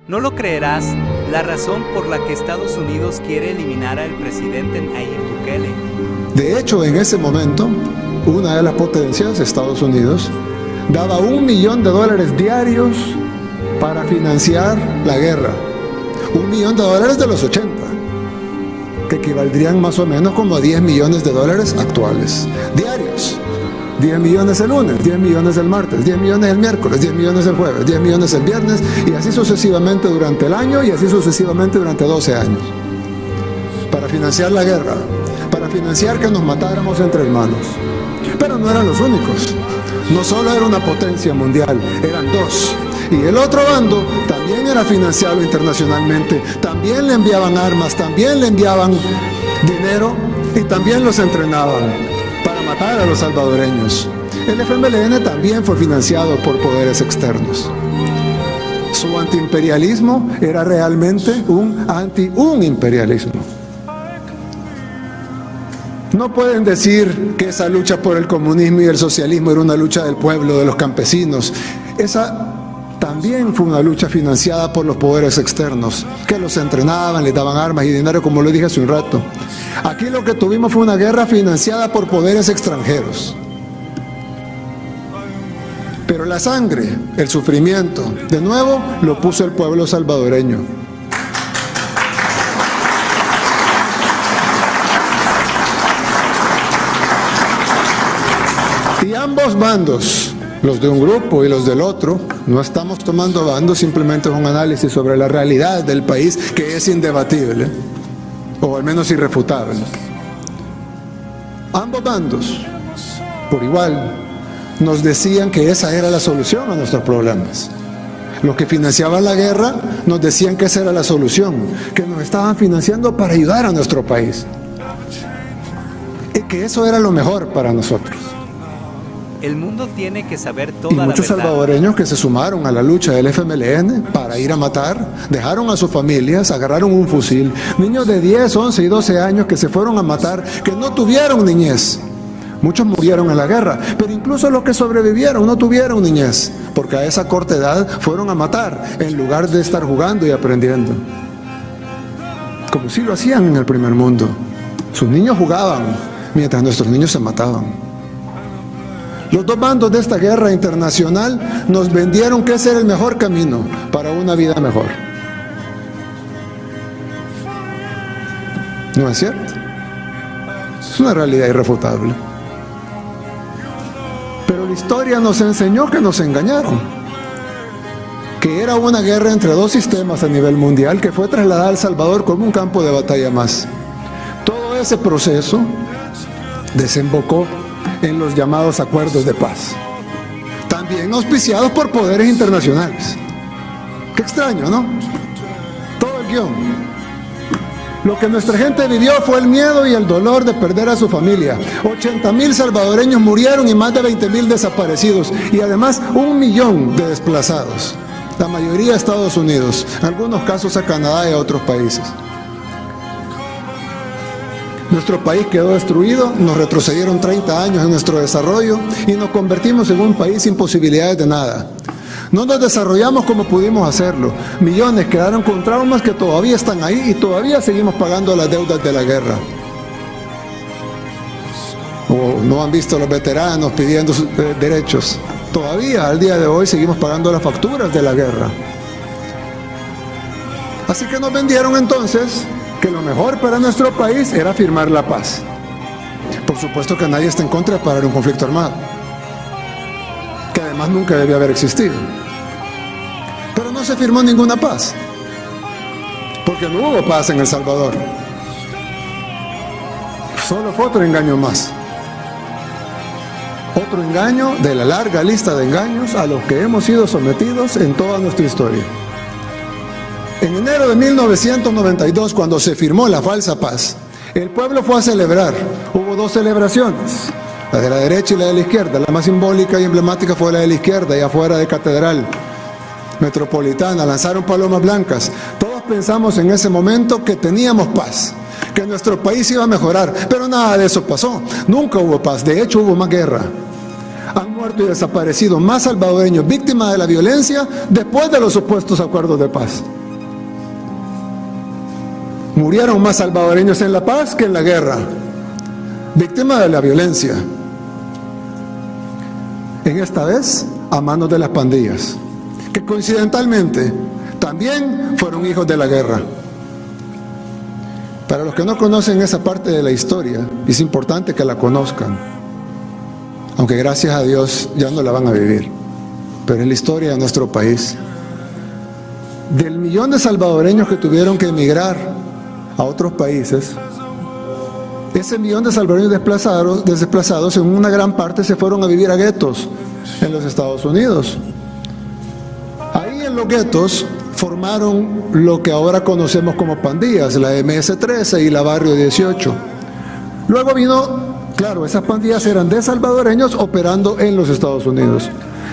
No lo creerás, la razón por la que Estados Unidos quiere eliminar al presidente Nayib Bukele. De hecho, en ese momento, una de las potencias, Estados Unidos, daba $1 millón diarios para financiar la guerra. $1 millón de los 80, que equivaldrían más o menos como a $10 millones actuales, diarios. 10 millones el lunes, 10 millones el martes, 10 millones el miércoles, 10 millones el jueves, 10 millones el viernes, y así sucesivamente durante el año, y así sucesivamente durante 12 años. Para financiar la guerra, para financiar que nos matáramos entre hermanos. Pero no eran los únicos. No solo era una potencia mundial, eran dos. Y el otro bando también era financiado internacionalmente, también le enviaban armas, también le enviaban dinero y también los entrenaban para matar a los salvadoreños. El FMLN también fue financiado por poderes externos. Su antiimperialismo era realmente un imperialismo. No pueden decir que esa lucha por el comunismo y el socialismo era una lucha del pueblo, de los campesinos. Esa también fue una lucha financiada por los poderes externos, que los entrenaban, les daban armas y dinero, como lo dije hace un rato. Aquí lo que tuvimos fue una guerra financiada por poderes extranjeros. Pero la sangre, el sufrimiento, de nuevo, lo puso el pueblo salvadoreño. Y ambos bandos, los de un grupo y los del otro, no estamos tomando bandos, simplemente es un análisis sobre la realidad del país que es indebatible, o al menos irrefutable. Ambos bandos, por igual, nos decían que esa era la solución a nuestros problemas. Los que financiaban la guerra nos decían que esa era la solución, que nos estaban financiando para ayudar a nuestro país, y que eso era lo mejor para nosotros. El mundo tiene que saber toda Y la muchos verdad. salvadoreños que se sumaron a la lucha del FMLN para ir a matar, dejaron a sus familias, agarraron un fusil. Niños de 10, 11 y 12 años que se fueron a matar, que no tuvieron niñez. Muchos murieron en la guerra, pero incluso los que sobrevivieron no tuvieron niñez, porque a esa corta edad fueron a matar en lugar de estar jugando y aprendiendo. Como si lo hacían en el primer mundo. Sus niños jugaban, mientras nuestros niños se mataban. Los dos bandos de esta guerra internacional nos vendieron que ese era el mejor camino para una vida mejor. ¿No es cierto? Es una realidad irrefutable. Pero la historia nos enseñó que nos engañaron. Que era una guerra entre dos sistemas a nivel mundial que fue trasladada a El Salvador como un campo de batalla más. Todo ese proceso desembocó en los llamados acuerdos de paz, también auspiciados por poderes internacionales. Qué extraño, ¿no? Todo el guión. Lo que nuestra gente vivió fue el miedo y el dolor de perder a su familia. 80,000 salvadoreños murieron y más de 20,000 desaparecidos, y además 1 millón de desplazados, la mayoría a Estados Unidos, en algunos casos a Canadá y a otros países. Nuestro país quedó destruido, nos retrocedieron 30 años en nuestro desarrollo y nos convertimos en un país sin posibilidades de nada. No nos desarrollamos como pudimos hacerlo. Millones quedaron con traumas que todavía están ahí y todavía seguimos pagando las deudas de la guerra. O no han visto a los veteranos pidiendo sus derechos. Todavía al día de hoy seguimos pagando las facturas de la guerra. Así que nos vendieron entonces que lo mejor para nuestro país era firmar la paz. Por supuesto que nadie está en contra de parar un conflicto armado, que además nunca debió haber existido. Pero no se firmó ninguna paz, porque no hubo paz en El Salvador. Solo fue otro engaño más. Otro engaño de la larga lista de engaños a los que hemos sido sometidos en toda nuestra historia. En enero de 1992, cuando se firmó la falsa paz, el pueblo fue a celebrar. Hubo dos celebraciones, la de la derecha y la de la izquierda. La más simbólica y emblemática fue la de la izquierda, y afuera de Catedral Metropolitana lanzaron palomas blancas. Todos pensamos en ese momento que teníamos paz, que nuestro país iba a mejorar, pero nada de eso pasó. Nunca hubo paz, de hecho hubo más guerra. Han muerto y desaparecido más salvadoreños víctimas de la violencia después de los supuestos acuerdos de paz. Murieron más salvadoreños en la paz que en la guerra, víctimas de la violencia. En esta vez a manos de las pandillas, que coincidentalmente también fueron hijos de la guerra. Para los que no conocen esa parte de la historia, es importante que la conozcan, aunque gracias a Dios ya no la van a vivir, pero es la historia de nuestro país. Del millón de salvadoreños que tuvieron que emigrar a otros países, ese millón de salvadoreños desplazados en una gran parte se fueron a vivir a guetos en los Estados Unidos. Ahí en los guetos formaron lo que ahora conocemos como pandillas, la MS-13 y la Barrio 18. Luego vino, claro, esas pandillas eran de salvadoreños operando en los Estados Unidos.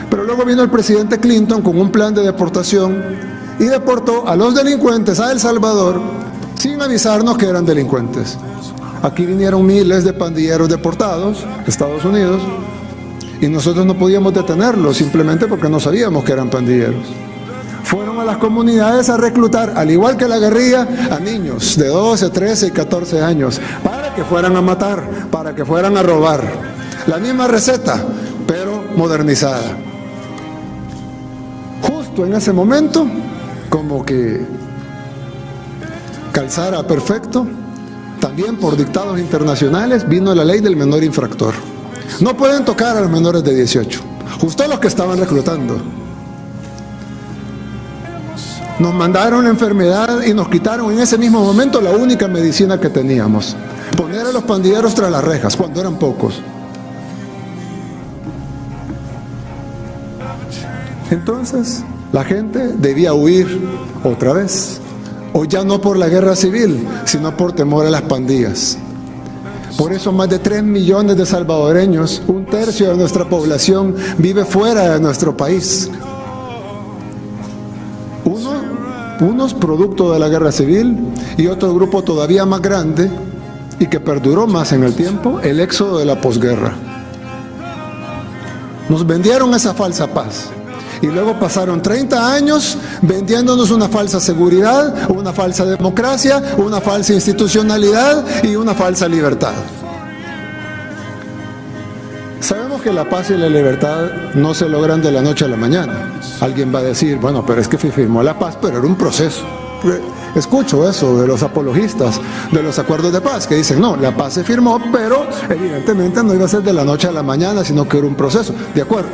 Pero luego vino el presidente Clinton con un plan de deportación y deportó a los delincuentes a El Salvador sin avisarnos que eran delincuentes. Aquí vinieron miles de pandilleros deportados a Estados Unidos y nosotros no podíamos detenerlos simplemente porque no sabíamos que eran pandilleros. Fueron a las comunidades a reclutar, al igual que la guerrilla, a niños de 12, 13 y 14 años para que fueran a matar, para que fueran a robar. La misma receta, pero modernizada. Justo en ese momento, como que calzara perfecto, también por dictados internacionales vino la ley del menor infractor. No pueden tocar a los menores de 18, justo a los que estaban reclutando. Nos mandaron la enfermedad y nos quitaron en ese mismo momento la única medicina que teníamos: poner a los pandilleros tras las rejas, cuando eran pocos. Entonces, la gente debía huir otra vez. O ya no por la guerra civil, sino por temor a las pandillas. Por eso más de 3 millones de salvadoreños, un tercio de nuestra población, vive fuera de nuestro país. Unos producto de la guerra civil y otro grupo todavía más grande y que perduró más en el tiempo, el éxodo de la posguerra. Nos vendieron esa falsa paz. Y luego pasaron 30 años vendiéndonos una falsa seguridad, una falsa democracia, una falsa institucionalidad y una falsa libertad. Sabemos que la paz y la libertad no se logran de la noche a la mañana. Alguien va a decir, bueno, pero es que firmó la paz, pero era un proceso. Escucho eso de los apologistas de los acuerdos de paz, que dicen, no, la paz se firmó, pero evidentemente no iba a ser de la noche a la mañana, sino que era un proceso. De acuerdo.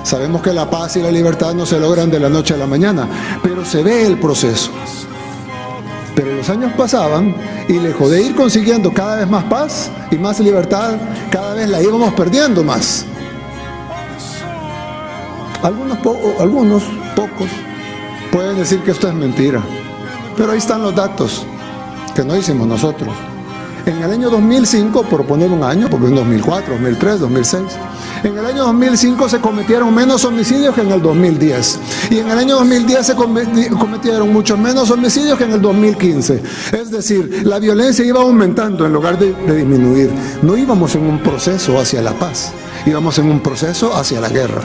Sabemos que la paz y la libertad no se logran de la noche a la mañana, pero se ve el proceso. Pero los años pasaban y lejos de ir consiguiendo cada vez más paz y más libertad, cada vez la íbamos perdiendo más. Algunos pocos pueden decir que esto es mentira, pero ahí están los datos que no hicimos nosotros. En el año 2005, por poner un año, porque en 2004, 2003, 2006, en el año 2005 se cometieron menos homicidios que en el 2010. Y en el año 2010 se cometieron muchos menos homicidios que en el 2015. Es decir, la violencia iba aumentando en lugar de disminuir. No íbamos en un proceso hacia la paz, íbamos en un proceso hacia la guerra.